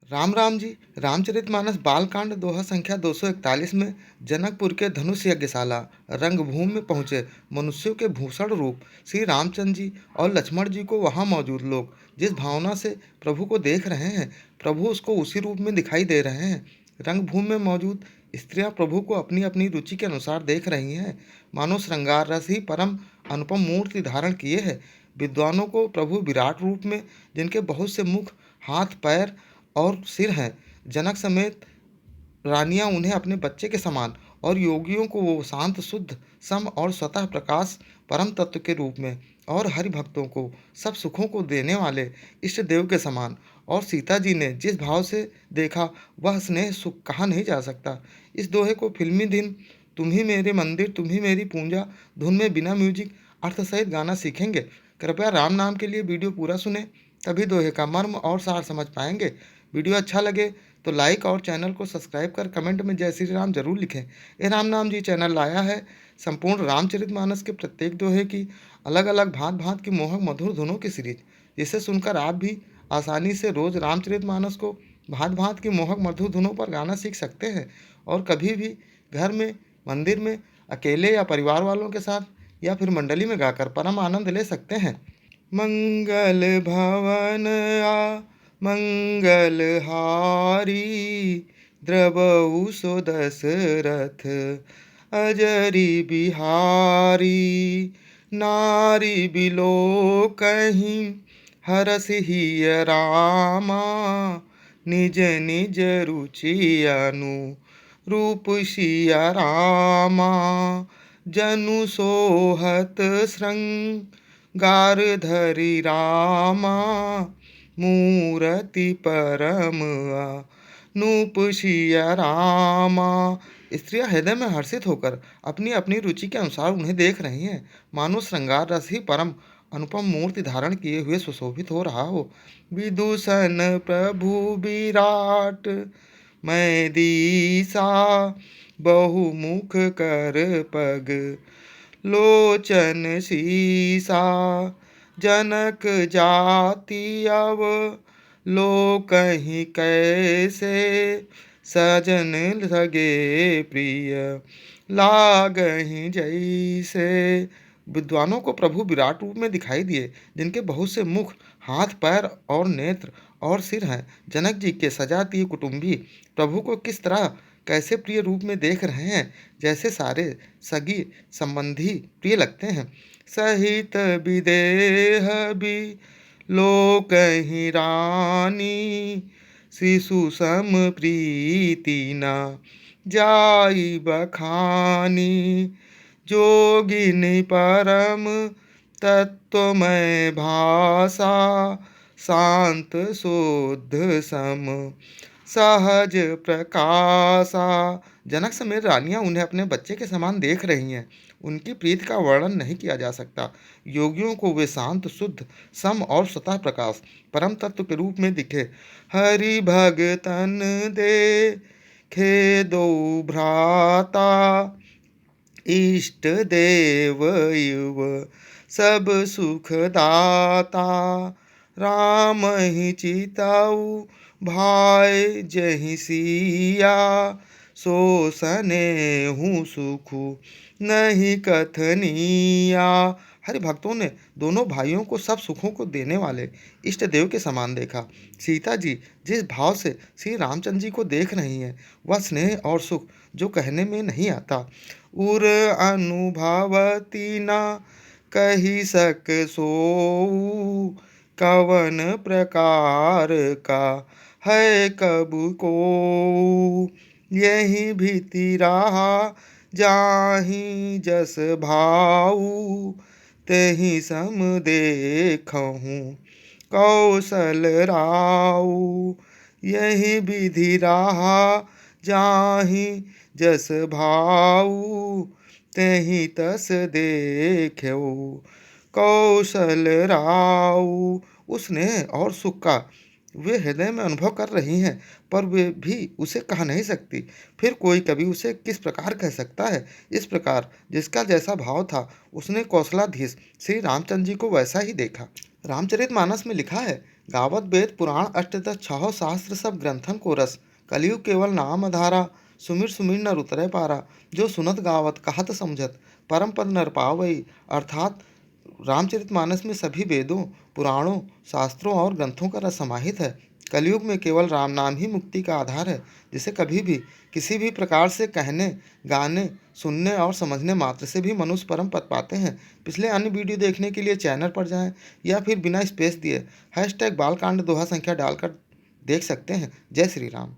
राम राम जी। रामचरितमानस बालकांड दोहा संख्या 241 में जनकपुर के धनुष यज्ञशाला रंगभूमि में पहुंचे मनुष्यों के भूषण रूप श्री रामचंद्र जी और लक्ष्मण जी को वहां मौजूद लोग जिस भावना से प्रभु को देख रहे हैं, प्रभु उसको उसी रूप में दिखाई दे रहे हैं। रंगभूमि में मौजूद स्त्रियां प्रभु को अपनी अपनी रुचि के अनुसार देख रही हैं, मानो श्रृंगार रस ही परम अनुपम मूर्ति धारण किए है। विद्वानों को प्रभु विराट रूप में, जिनके बहुत से मुख, हाथ, पैर और सिर हैं, जनक समेत रानियां उन्हें अपने बच्चे के समान, और योगियों को वो शांत, शुद्ध, सम और स्वतः प्रकाश परम तत्व के रूप में, और हरि भक्तों को सब सुखों को देने वाले इष्ट देव के समान। और सीता जी ने जिस भाव से देखा, वह स्नेह सुख कहा नहीं जा सकता। इस दोहे को फिल्मी दिन तुम ही मेरे मंदिर तुम ही मेरी पूंजा धुन में बिना म्यूजिक अर्थ सहित गाना सीखेंगे। कृपया राम नाम के लिए वीडियो पूरा सुने, तभी दोहे का मर्म और सार समझ पाएंगे। वीडियो अच्छा लगे तो लाइक और चैनल को सब्सक्राइब कर कमेंट में जय श्री राम जरूर लिखें। ये राम नाम जी चैनल लाया है संपूर्ण रामचरितमानस के प्रत्येक दोहे की अलग अलग भांत भांत की मोहक मधुर धुनों की सीरीज, जिसे सुनकर आप भी आसानी से रोज रामचरितमानस को भांत भांत की मोहक मधुर धुनों पर गाना सीख सकते हैं, और कभी भी घर में, मंदिर में, अकेले या परिवार वालों के साथ, या फिर मंडली में गाकर परम आनंद ले सकते हैं। मंगल भवन आ मंगलहारी, द्रवहु सो दशरथ अजरी बिहारी। नारी बिलो कहीं हरस हिय रामा, निज निज रुचि अनु रूप सिया रामा। जनु सोहत श्रृंगार धरि रामा, मूरति परम अनूप सिया रामा। स्त्रियां हृदय में हर्षित होकर अपनी अपनी रुचि के अनुसार उन्हें देख रही हैं, मानो श्रृंगार रस ही परम अनुपम मूर्ति धारण किए हुए सुशोभित हो रहा हो। विदूषण प्रभु विराट मैं दीसा, बहुमुख कर पग लोचन सीसा। जनक जाति अव लोकहि कैसे, सजन लगे प्रिय लागहि जैसे। विद्वानों को प्रभु विराट रूप में दिखाई दिए, जिनके बहुत से मुख, हाथ, पैर और नेत्र और सिर हैं। जनक जी के सजातीय कुटुंबी प्रभु को किस तरह, कैसे प्रिय रूप में देख रहे हैं, जैसे सारे सगी संबंधी प्रिय लगते हैं। सहित विदेह भी लोकहि रानी, शिशु सम प्रीति न जाई बखानी। जोगिनी परम तत्वमय भाषा, शांत शुद्ध सम सहज प्रकाशा। जनक समेत रानियां उन्हें अपने बच्चे के समान देख रही हैं। उनकी प्रीति का वर्णन नहीं किया जा सकता। योगियों को वे शांत, शुद्ध, सम और स्वतः प्रकाश परम तत्व के रूप में दिखे। हरि भगतन दे खे दो भ्राता, इष्ट देव युव सब सुख दाता। राम ही चिताऊ भाई जहि सिया, सो सने हूँ सुखु नहीं कथनिया। हरि भक्तों ने दोनों भाइयों को सब सुखों को देने वाले इष्ट देव के समान देखा। सीता जी जिस भाव से श्री रामचंद्र जी को देख रही हैं, वह स्नेह और सुख जो कहने में नहीं आता। उर अनुभवती ना कही सक सोऊ, कवन प्रकार का है कबू को। यही भीति रहा जाहि जस भाऊ, तेहि सम देखहूँ कौशल राऊ। यही विधि रहा जाहि जस भाऊ, तेहि तस देखो कौशल राऊ। उसने और सुख का वे हृदय में अनुभव कर रही हैं, पर वे भी उसे कह नहीं सकती। फिर कोई कभी उसे किस प्रकार कह सकता है। इस प्रकार जिसका जैसा भाव था, उसने कौशलाधीश श्री रामचंद्र जी को वैसा ही देखा। रामचरितमानस में लिखा है, गावत वेद पुराण अष्टदश छहो शास्त्र सब ग्रंथन को रस। कलयुग केवल नाम आधारा, सुमिर सुमिर नर उतरे पारा। जो सुनत गावत कहत समझत, परम पद नर पावई। अर्थात रामचरितमानस में सभी वेदों, पुराणों, शास्त्रों और ग्रंथों का रस समाहित है। कलयुग में केवल राम नाम ही मुक्ति का आधार है, जिसे कभी भी किसी भी प्रकार से कहने, गाने, सुनने और समझने मात्र से भी मनुष्य परम पद पाते हैं। पिछले अन्य वीडियो देखने के लिए चैनल पर जाएं या फिर बिना स्पेस दिए #बालकांड दोहा संख्या डालकर देख सकते हैं। जय श्री राम।